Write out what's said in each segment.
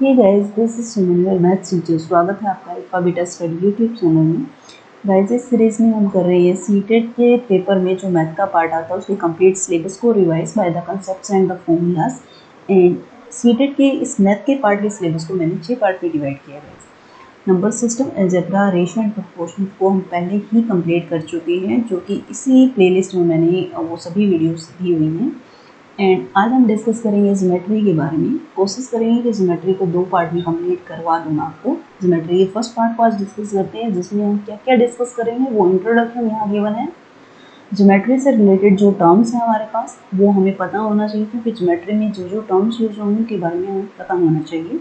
Hey guys, this is Suman your maths teacher. स्वागत है आपका alpha beta study YouTube channel में। गाइस, इस सीरीज में हम कर रहे हैं सीटेट के पेपर में जो मैथ का पार्ट आता है उसके कंप्लीट सिलेबस को revise by the concepts and the formulas. And CTET के इस मैथ के पार्ट के सिलेबस को मैंने 6 पार्ट में डिवाइड किया है। Number system, algebra, ratio and proportion को हम पहले ही कंप्लीट कर चुके हैं, जो कि इसी प्लेलिस्ट में मैंने वो सभी वीडियोस दी हुई हैं। एंड आज हम डिस्कस करेंगे ज्योमेट्री के बारे में। कोशिश करेंगे कि ज्योमेट्री को 2 पार्ट में कंप्लीट करवा दूँ आपको। ज्योमेट्री के फर्स्ट पार्ट को आज डिस्कस करते हैं, जिसमें हम क्या क्या डिस्कस करेंगे वो इंट्रोडक्शन यहाँ गिवन है। ज्योमेट्री से रिलेटेड जो टर्म्स हैं हमारे पास वो हमें पता होना चाहिए, क्योंकि ज्योमेट्री में जो जो टर्म्स यूज होंगे उनके बारे में हमें पता होना चाहिए।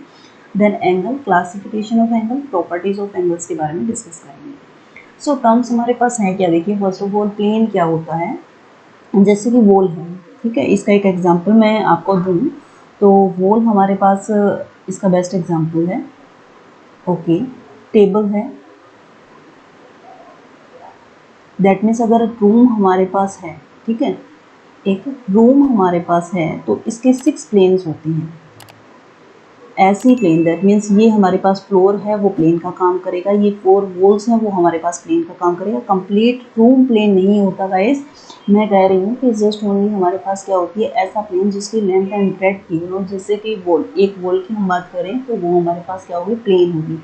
Then angle, classification of angle, properties of angles के बारे में डिस्कस करेंगे। सो टर्म्स हमारे पास हैं क्या, देखिए। फर्स्ट ऑफ ऑल, प्लेन क्या होता है, जैसे कि वॉल है, ठीक है। इसका एक एग्जांपल मैं आपको दूं तो वॉल हमारे पास इसका बेस्ट एग्जांपल है। ओके, टेबल है, दैट मीन्स अगर रूम हमारे पास है, ठीक है, एक रूम हमारे पास है तो इसके 6 प्लेन्स होते हैं। ऐसे ही प्लेन, दैट मीन्स ये हमारे पास फ्लोर है वो प्लेन का काम करेगा, ये 4 वॉल्स हैं वो हमारे पास प्लेन का काम करेगा। कंप्लीट रूम प्लेन नहीं होता गाइस। मैं कह रही हूँ कि जस्ट ओनली हमारे पास क्या होती है, ऐसा प्लेन जिसकी लेंथ एंड ब्रेड्थ की हो। जैसे कि वॉल, एक वॉल की हम बात करें तो वो हमारे पास क्या होगी, प्लेन होगी।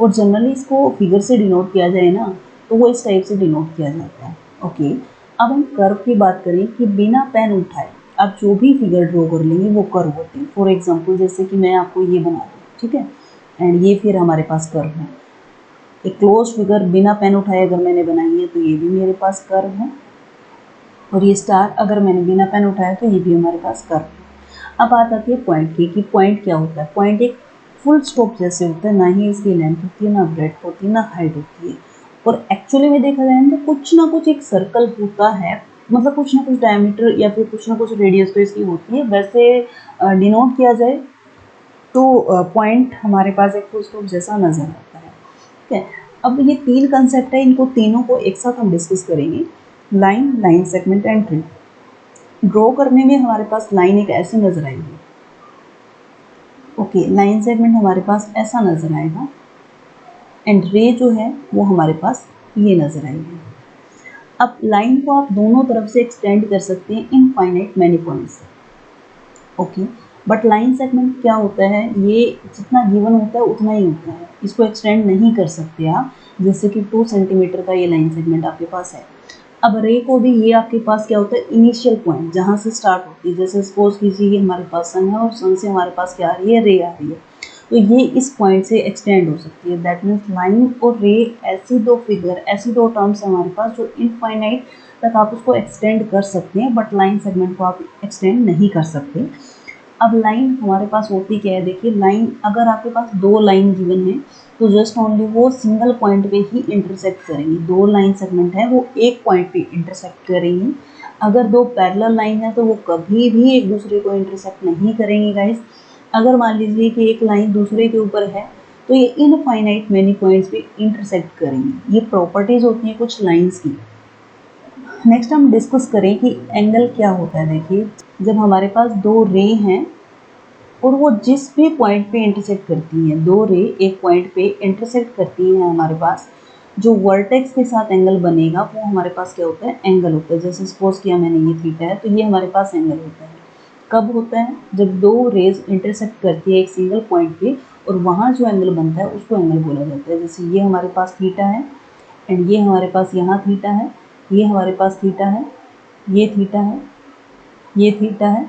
और जनरली इसको फिगर से डिनोट किया जाए ना तो वो इस टाइप से डिनोट किया जाता है। ओके, अब हम कर्व की बात करें कि बिना पेन उठाए आप जो भी फिगर ड्रॉ कर लेंगे वो कर्व होते हैं। फॉर एग्जांपल, जैसे कि मैं आपको ये बना दूँ, ठीक है, एंड ये फिर हमारे पास कर्व है। एक क्लोज फिगर बिना पेन उठाए अगर मैंने बनाई है तो ये भी मेरे पास कर्व है। और ये स्टार अगर मैंने बिना पेन उठाया तो ये भी हमारे पास कर्व है। अब बात आती है पॉइंट की, कि पॉइंट क्या होता है। पॉइंट एक फुल स्टॉप जैसे होता है, ना ही इसकी लेंथ होती है, ना ब्रेड्थ होती है, ना हाइट होती है। और एक्चुअली में देखा जाए तो कुछ ना कुछ एक सर्कल होता है, मतलब कुछ ना कुछ डायमीटर या फिर कुछ ना कुछ रेडियस तो इसकी होती है। वैसे डिनोट किया जाए तो पॉइंट हमारे पास एक फुल स्टॉप जैसा नजर आता है, ठीक है। अब ये 3 कंसेप्ट है, इनको तीनों को एक साथ हम डिस्कस करेंगे। Line, line segment and tree. Draw करने में हमारे पास लाइन एक ऐसे नजर आएगी। ओके, लाइन सेगमेंट हमारे पास ऐसा नजर आएगा एंड रे जो है वो हमारे पास ये नजर आएगी। अब लाइन को आप दोनों तरफ से एक्सटेंड कर सकते हैं infinite many points. Okay, but line segment क्या होता है, ये जितना गिवन होता है उतना ही होता है, इसको एक्सटेंड नहीं कर सकते आप। जैसे कि 2 सेंटीमीटर का ये लाइन सेगमेंट आपके पास है। अब रे को भी ये आपके पास क्या होता है, इनिशियल पॉइंट जहाँ से स्टार्ट होती है। जैसे सपोज कीजिए कि हमारे पास सन है और सन से हमारे पास क्या आ रही है, रे आ रही है, तो ये इस पॉइंट से एक्सटेंड हो सकती है। दैट मीन्स लाइन और रे ऐसी दो फिगर, ऐसी दो टर्म्स है हमारे पास जो इनफाइनाइट तक आप उसको एक्सटेंड कर सकते हैं, बट लाइन सेगमेंट को आप एक्सटेंड नहीं कर सकते। अब लाइन हमारे पास होती क्या है, देखिए। लाइन अगर आपके पास 2 लाइन गिवन है तो जस्ट ओनली वो सिंगल पॉइंट पे ही इंटरसेक्ट करेंगी। 2 लाइन सेगमेंट है वो एक पॉइंट पे इंटरसेक्ट करेंगी। अगर 2 पैरेलल लाइन है तो वो कभी भी एक दूसरे को इंटरसेक्ट नहीं करेंगी गाइस। अगर मान लीजिए कि एक लाइन दूसरे के ऊपर है तो ये इनफाइनाइट मैनी पॉइंट्स पे इंटरसेक्ट करेंगी। ये प्रॉपर्टीज होती है कुछ लाइंस की। नेक्स्ट हम डिस्कस करें कि एंगल क्या होता है। देखिए, जब हमारे पास 2 रे हैं और वो जिस भी पॉइंट पे इंटरसेक्ट करती हैं, 2 रे एक पॉइंट पे इंटरसेक्ट करती हैं, हमारे पास जो वर्टेक्स के साथ एंगल बनेगा वो हमारे पास क्या होता है, एंगल होता है। जैसे सपोज किया मैंने ये थीटा है तो ये हमारे पास एंगल होता है। कब होता है, जब 2 रेज इंटरसेक्ट करती है एक सिंगल पॉइंट पे और वहाँ जो एंगल बनता है उसको एंगल बोला जाता है। जैसे ये हमारे पास थीटा है एंड ये हमारे पास यहाँ थीटा है, ये हमारे पास थीटा है, ये थीटा है, ये थीटा है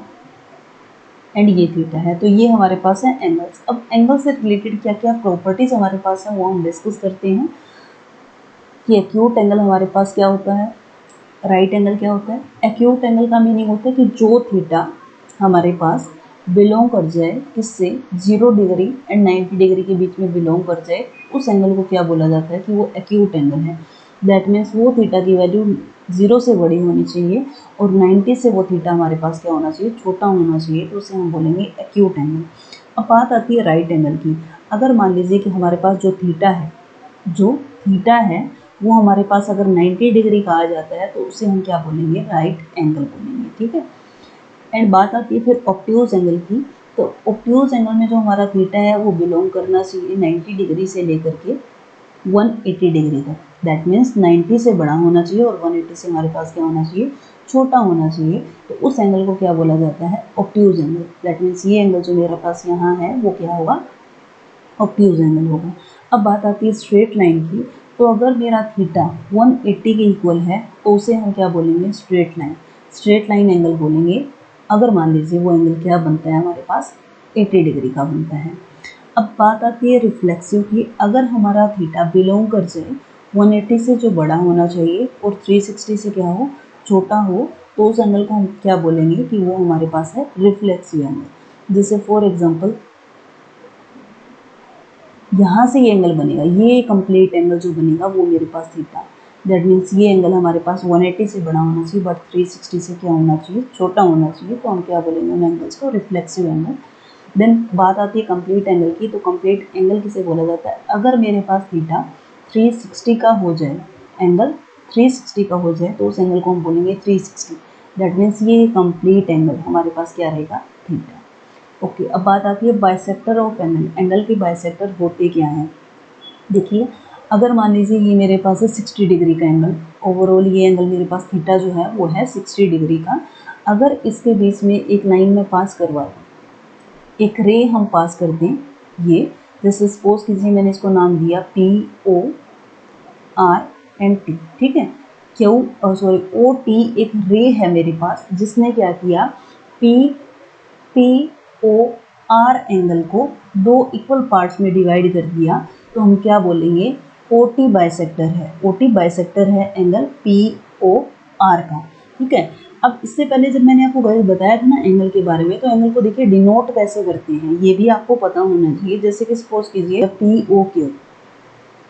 एंड ये थीटा है, तो ये हमारे पास है एंगल्स। अब एंगल से रिलेटेड क्या क्या प्रॉपर्टीज हमारे पास है वो हम डिस्कस करते हैं। कि एक्यूट एंगल हमारे पास क्या होता है, राइट एंगल क्या होता है। एक्यूट एंगल का मीनिंग होता है कि जो थीटा हमारे पास बिलोंग कर जाए किससे, 0 डिग्री एंड 90 डिग्री के बीच में बिलोंग कर जाए, उस एंगल को क्या बोला जाता है कि वो एक्यूट एंगल है। दैट मीन्स वो थीटा की वैल्यू 0 से बड़ी होनी चाहिए और 90 से वो थीटा हमारे पास क्या होना चाहिए, छोटा होना चाहिए, तो उसे हम बोलेंगे एक्यूट एंगल। अब बात आती है राइट एंगल की। अगर मान लीजिए कि हमारे पास जो थीटा है वो हमारे पास अगर 90 डिग्री का आ जाता है तो उसे हम क्या बोलेंगे, राइट एंगल बोलेंगे, ठीक है। एंड बात आती है फिर ऑब्ट्यूज एंगल की। तो ऑब्ट्यूज एंगल में जो हमारा थीटा है वो बिलोंग करना चाहिए 90 डिग्री से लेकर के 180 डिग्री तक। दैट मीन्स 90 से बड़ा होना चाहिए और 180 से हमारे पास क्या होना चाहिए, छोटा होना चाहिए। तो उस एंगल को क्या बोला जाता है, ऑब्ट्यूज एंगल। दैट मीन्स ये एंगल जो मेरे पास यहाँ है वो क्या होगा, ऑब्ट्यूज एंगल होगा। अब बात आती है स्ट्रेट लाइन की। तो अगर मेरा थीटा 180 के इक्वल है तो उसे हम क्या बोलेंगे, straight line, straight line angle बोलेंगे। अगर मान लीजिए वो एंगल क्या बनता है हमारे पास, 80 डिग्री का बनता है। अब बात आती है रिफ्लेक्सिव की। अगर हमारा थीटा बिलोंग कर जाए 180 से जो बड़ा होना चाहिए और 360 से क्या हो, छोटा हो, तो उस एंगल को हम क्या बोलेंगे कि वो हमारे पास है रिफ्लेक्सिव एंगल। जैसे फॉर एग्जांपल यहाँ से ये एंगल बनेगा, ये कंप्लीट एंगल जो बनेगा वो मेरे पास थीटा, दैट मीन्स ये एंगल हमारे पास 180 से बड़ा होना चाहिए बट 360 से क्या होना चाहिए, छोटा होना चाहिए। तो हम क्या बोलेंगे उन एंगल्स को, रिफ्लेक्सिव एंगल। देन बात आती है कंप्लीट एंगल की। तो कंप्लीट एंगल किसे बोला जाता है, अगर मेरे पास थीटा 360 का हो जाए, एंगल 360 का हो जाए तो उस एंगल को हम बोलेंगे 360। दैट मीन्स ये कंप्लीट एंगल हमारे पास क्या रहेगा, थीटा। ओके, अब बात आती है बाइसेक्टर ऑफ एंगल। एंगल के बाइसेक्टर होते क्या हैं, देखिए अगर मान लीजिए ये मेरे पास है 60 डिग्री का एंगल, ओवरऑल ये एंगल मेरे पास थीटा जो है वो है 60 डिग्री का। अगर इसके बीच में एक लाइन में पास करवा दें, एक रे हम पास कर दें, ये जैसे सपोज कीजिए मैंने इसको नाम दिया POR एंड T, ठीक है, OT एक रे है मेरे पास जिसने क्या किया, POR एंगल को दो इक्वल पार्ट्स में डिवाइड कर दिया। तो हम क्या बोलेंगे, OT बाइसेक्टर है, OT बाइसेक्टर है एंगल POR का, ठीक है। अब इससे पहले जब मैंने आपको बताया था ना एंगल के बारे में, तो एंगल को देखिए डिनोट कैसे करते हैं ये भी आपको पता होना चाहिए। जैसे कि सपोज कीजिए POQ,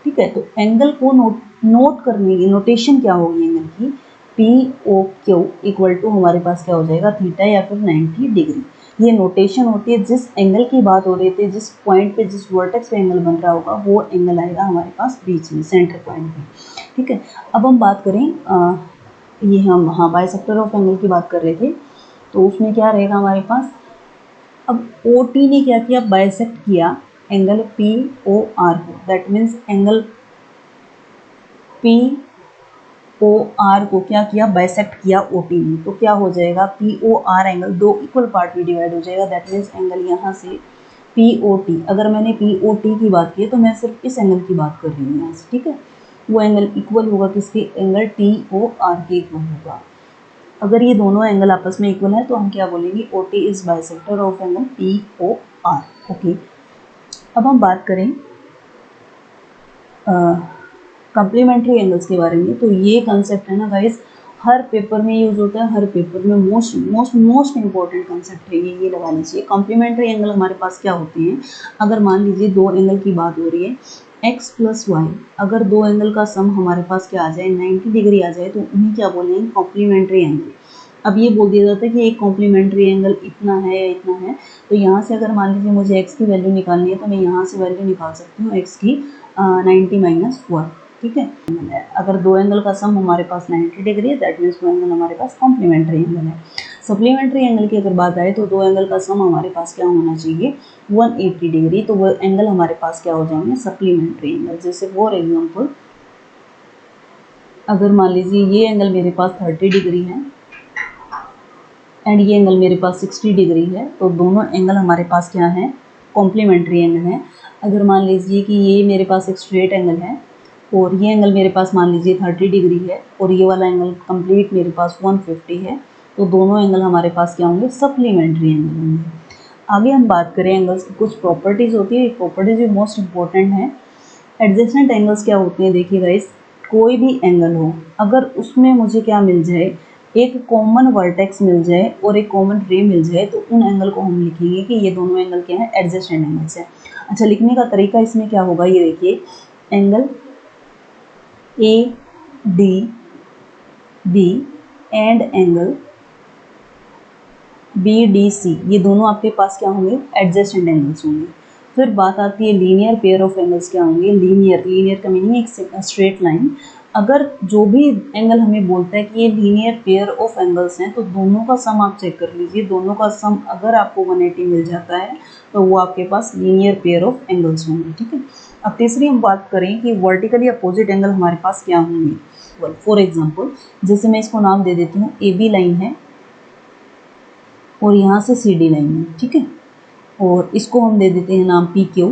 ठीक है, तो एंगल को नोट करने की नोटेशन क्या होगी एंगल की, POQ इक्वल टू हमारे पास क्या हो जाएगा, थीटा या फिर 90 डिग्री। ये नोटेशन होती है, जिस एंगल की बात हो रही थी, जिस पॉइंट पे, जिस वर्टेक्स पे एंगल बन रहा होगा वो एंगल आएगा हमारे पास बीच में, सेंटर पॉइंट पे, ठीक है। अब हम बात करें ये हम बाइसेक्टर ऑफ एंगल की बात कर रहे थे, तो उसमें क्या रहेगा हमारे पास। अब OT ने क्या किया, बाइसेक्ट किया एंगल POR को। दैट मीन्स एंगल POR को क्या किया, बाइसेक्ट किया OT ने। तो क्या हो जाएगा, POR एंगल दो इक्वल पार्ट में डिवाइड हो जाएगा। दैट मीन्स एंगल यहाँ से POT, अगर मैंने POT की बात की है तो मैं सिर्फ इस एंगल की बात कर रही हूँ यहाँ से, ठीक है। वो एंगल इक्वल होगा किसके, एंगल TOR के इक्वल होगा। अगर ये दोनों एंगल आपस में इक्वल है तो हम क्या बोलेंगे, OT is bisector of angle POR। Okay, अब हम बात करें कम्प्लीमेंट्री एंगल्स के बारे में। तो ये कंसेप्ट है ना गाइस, हर पेपर में यूज होता है, हर पेपर में मोस्ट इंपॉर्टेंट कंसेप्ट है ये लगा लीजिए। कॉम्प्लीमेंट्री एंगल हमारे पास क्या होते हैं, अगर मान लीजिए दो एंगल की बात हो रही है x + y, अगर दो एंगल का सम हमारे पास क्या आ जाए, 90 डिग्री आ जाए, तो उन्हें क्या बोलेंगे, कॉम्प्लीमेंट्री एंगल। अब ये बोल दिया जाता है कि एक कॉम्प्लीमेंट्री एंगल इतना है या इतना है। तो यहाँ से अगर मान लीजिए मुझे x की वैल्यू निकालनी है तो मैं यहाँ से वैल्यू निकाल सकती हूँ x की 90 - 1, ठीक है। अगर दो एंगल का सम हमारे पास 90 डिग्री है, दैट मीन्स वो एंगल हमारे पास कॉम्प्लीमेंट्री एंगल है। सप्लीमेंट्री एंगल की अगर बात आए तो दो एंगल का सम हमारे पास क्या होना चाहिए, 180 डिग्री। तो वो एंगल हमारे पास क्या हो जाएंगे, सप्लीमेंट्री एंगल। जैसे फॉर एग्जांपल अगर मान लीजिए ये एंगल मेरे पास 30 डिग्री है एंड ये एंगल मेरे पास 60 डिग्री है, तो दोनों एंगल हमारे पास क्या है, कॉम्प्लीमेंट्री एंगल है। अगर मान लीजिए कि ये मेरे पास एक स्ट्रेट एंगल है और ये एंगल मेरे पास मान लीजिए 30 डिग्री है और ये वाला एंगल कंप्लीट मेरे पास 150 है, तो दोनों एंगल हमारे पास क्या होंगे, सप्लीमेंट्री एंगल होंगे। आगे हम बात करें एंगल्स की, कुछ प्रॉपर्टीज़ होती है, प्रॉपर्टीज भी मोस्ट इंपॉर्टेंट है। एडजेसेंट एंगल्स क्या होते हैं, देखिए गाइस, कोई भी एंगल हो अगर उसमें मुझे क्या मिल जाए, एक कॉमन वर्टेक्स मिल जाए और एक कॉमन रे मिल जाए, तो उन एंगल को हम लिखेंगे कि ये दोनों एंगल क्या है, एडजेसेंट एंगल्स है। अच्छा, लिखने का तरीका इसमें क्या होगा, ये देखिए, angle ADB and angle BDC, ये दोनों आपके पास क्या होंगे, एडजेसेंट एंगल्स होंगे। फिर बात आती है लीनियर पेयर ऑफ एंगल्स क्या होंगे, लीनियर का मीनिंग एक स्ट्रेट लाइन। अगर जो भी एंगल हमें बोलता है कि ये लीनियर पेयर ऑफ एंगल्स हैं, तो दोनों का सम आप चेक कर लीजिए। दोनों का सम अगर आपको 180 मिल जाता है तो वो आपके पास लीनियर पेयर ऑफ एंगल्स होंगे, ठीक है। अब तीसरी हम बात करें कि वर्टिकली अपोजिट एंगल हमारे पास क्या होंगे। फॉर एग्जाम्पल, जैसे मैं इसको नाम दे देती हूँ, AB लाइन है और यहाँ से CD लाइन है, ठीक है, और इसको हम दे देते हैं नाम PQ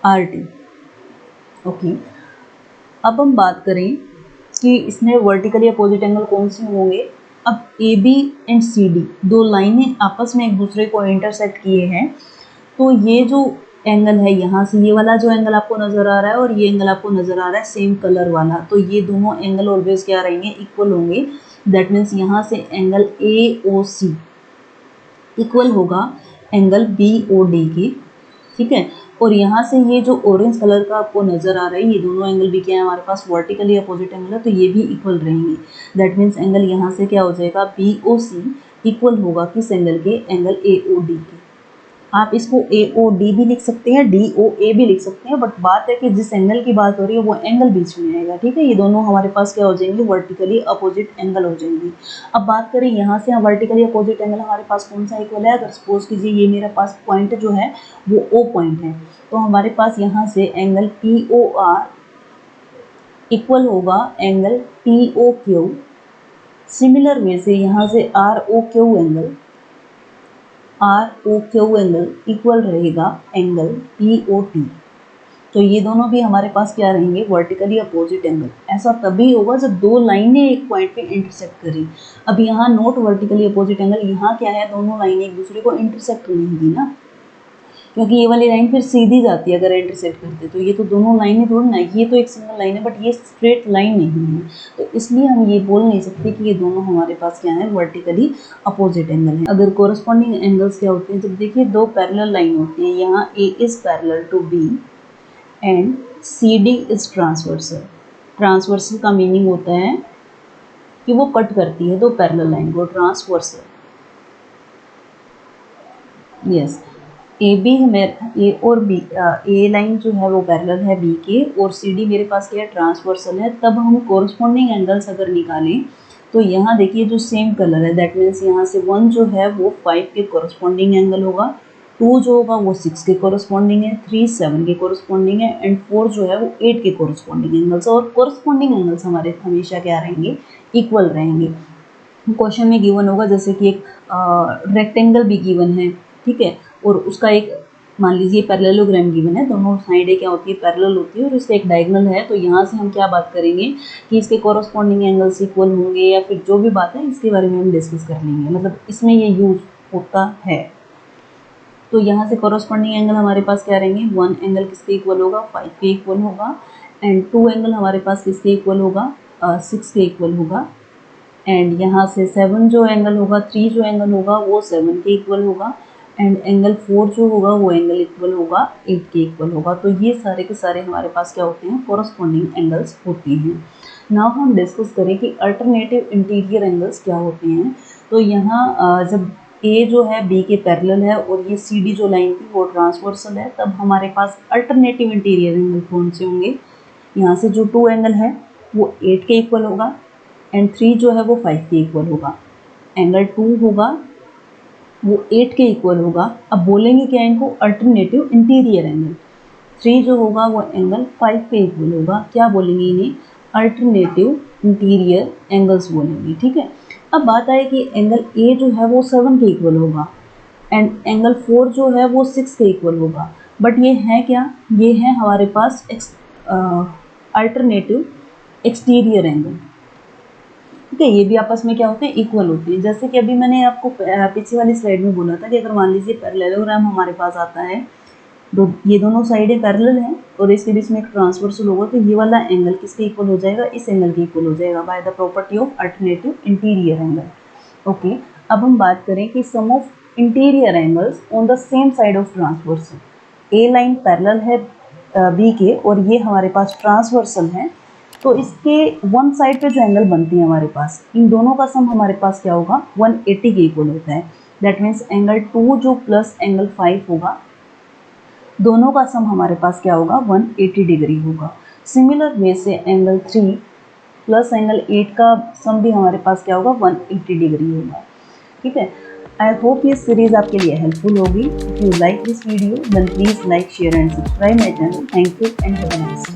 RT। ओके, अब हम बात करें कि इसमें वर्टिकली अपोजिट एंगल कौन से होंगे। अब AB एंड CD दो लाइनें आपस में एक दूसरे को इंटरसेक्ट किए हैं, तो ये जो एंगल है यहाँ से, ये वाला जो एंगल आपको नज़र आ रहा है और ये एंगल आपको नज़र आ रहा है सेम कलर वाला, तो ये दोनों एंगल ऑलवेज क्या रहेंगे, इक्वल होंगे। दैट मीन्स यहाँ से एंगल AOC इक्वल होगा एंगल BOD के, ठीक है। और यहाँ से ये जो ऑरेंज कलर का आपको नज़र आ रहा है, ये दोनों एंगल भी क्या है हमारे पास वर्टिकली अपोजिट एंगल है, तो ये भी इक्वल रहेंगे। दैट मीन्स एंगल यहाँ से क्या हो जाएगा, BOC इक्वल होगा किस एंगल के, एंगल AOD के। आप इसको AOD भी लिख सकते हैं, DOA भी लिख सकते हैं, बट बात है कि जिस एंगल की बात हो रही है वो एंगल बीच में आएगा, ठीक है। ये दोनों हमारे पास क्या हो जाएंगे, वर्टिकली अपोजिट एंगल हो जाएंगे। अब बात करें यहाँ से, हम वर्टिकली अपोजिट एंगल हमारे पास कौन सा इक्वल है। अगर सपोज कीजिए ये मेरे पास पॉइंट जो है वो O पॉइंट है, तो हमारे पास यहाँ से एंगल POR इक्वल होगा एंगल POQ। सिमिलर वे से यहाँ से ROQ एंगल इक्वल रहेगा एंगल POT। तो ये दोनों भी हमारे पास क्या रहेंगे, वर्टिकली अपोजिट एंगल। ऐसा तभी होगा जब दो लाइनें एक पॉइंट पे इंटरसेक्ट करें। अब यहाँ नॉट वर्टिकली अपोजिट एंगल, यहाँ क्या है, दोनों लाइनें एक दूसरे को इंटरसेक्ट होंगी ना, क्योंकि ये वाली लाइन फिर सीधी जाती है अगर इंटरसेक्ट करते, तो ये तो दोनों लाइनें थोड़ी ना, ये तो एक सिंगल लाइन है बट ये स्ट्रेट लाइन नहीं है, तो इसलिए हम ये बोल नहीं सकते कि ये दोनों हमारे पास क्या है, वर्टिकली अपोजिट एंगल है। अगर कोरस्पॉन्डिंग एंगल्स क्या होते हैं, जब देखिए दो पैरेलल लाइन होती है, यहाँ A is parallel to B and CD is transversal. Transversal का मीनिंग होता है कि वो कट करती है दो पैरेलल लाइन को, ट्रांसवर्सल। यस, AB है, A और B, A लाइन जो है वो पैरेलल है B के, और CD मेरे पास क्या है, ट्रांसवर्सल है। तब हम कोरस्पॉन्डिंग एंगल्स अगर निकालें तो यहाँ देखिए जो सेम कलर है, दैट मीन्स यहाँ से 1 जो है वो 5 के कोरस्पॉन्डिंग एंगल होगा, 2 जो होगा वो 6 के कोरस्पॉन्डिंग है, 3 7 के कोरस्पॉन्डिंग है, एंड 4 जो है वो 8 के कोरस्पॉन्डिंग एंगल्स। और कोरस्पॉन्डिंग एंगल्स हमारे हमेशा क्या रहेंगे, इक्वल रहेंगे। क्वेश्चन में गिवन होगा जैसे कि एक रेक्टेंगल भी गिवन है, ठीक है, और उसका एक मान लीजिए पैरेललोग्राम गिवन है, दोनों साइडें क्या होती है, पैरेलल होती है, और इससे एक डायगोनल है। तो यहाँ से हम क्या बात करेंगे कि इसके कोरस्पॉन्डिंग एंगल्स इक्वल होंगे, या फिर जो भी बात है इसके बारे में हम डिस्कस कर लेंगे, मतलब इसमें ये यूज होता है। तो यहाँ से कोरस्पॉन्डिंग एंगल हमारे पास क्या रहेंगे, 1 एंगल किसके इक्वल होगा, 5 के इक्वल होगा, एंड 2 एंगल हमारे पास किसके इक्वल होगा, 6 के इक्वल होगा, एंड यहाँ से 7 जो एंगल होगा, 3 जो एंगल होगा वो 7 के इक्वल होगा, एंड एंगल 4 जो होगा वो एंगल इक्वल होगा 8 के इक्वल होगा। तो ये सारे के सारे हमारे पास क्या होते हैं, कोरस्पॉन्डिंग एंगल्स होते हैं। नाउ हम डिस्कस करें कि अल्टरनेटिव इंटीरियर एंगल्स क्या होते हैं। तो यहाँ जब A जो है B के पैरेलल है और ये CD जो लाइन थी वो ट्रांसवर्सल है, तब हमारे पास अल्टरनेटिव इंटीरियर एंगल कौन से होंगे। यहाँ से जो 2 एंगल है वो 8 के इक्वल होगा, एंड 3 जो है वो 5 के इक्वल होगा, एंगल 2 होगा वो 8 के इक्वल होगा। अब बोलेंगे क्या इनको, अल्टरनेटिव इंटीरियर एंगल। 3 जो होगा वो एंगल 5 के इक्वल होगा, क्या बोलेंगे इन्हें, अल्टरनेटिव इंटीरियर एंगल्स बोलेंगे, ठीक है। अब बात आए कि एंगल A जो है वो 7 के इक्वल होगा, एंड एंगल 4 जो है वो 6 के इक्वल होगा, बट ये है क्या, ये है हमारे पास अल्टरनेटिव एक्सटीरियर एंगल, ठीक है। ये भी आपस में क्या होते हैं, इक्वल होते हैं। जैसे कि अभी मैंने आपको पीछे वाली स्लाइड में बोला था कि अगर मान लीजिए पैरेललोग्राम हमारे पास आता है, तो ये दोनों साइडें पैरेलल हैं और इसके बीच में एक ट्रांसवर्सल होगा, तो ये वाला एंगल किसके इक्वल हो जाएगा, इस एंगल के इक्वल हो जाएगा by the property of alternative interior angle. Okay, अब हम बात करें कि sum of interior angles on the same side of transversal. A line parallel है बी के और ये हमारे पास ट्रांसवर्सल है, तो इसके वन साइड पे जो एंगल बनती है हमारे पास, इन दोनों का सम हमारे पास क्या होगा, 180 के इक्वल होता है। दैट मीन्स एंगल 2 जो प्लस एंगल 5 होगा, दोनों का सम हमारे पास क्या होगा, 180 डिग्री होगा। सिमिलर वे से एंगल 3 प्लस एंगल 8 का सम भी हमारे पास क्या होगा, 180 डिग्री होगा। ठीक है, आई होप ये सीरीज आपके लिए हेल्पफुल होगी। If you like this video then please like, share and subscribe my channel. Thank you and have a nice day.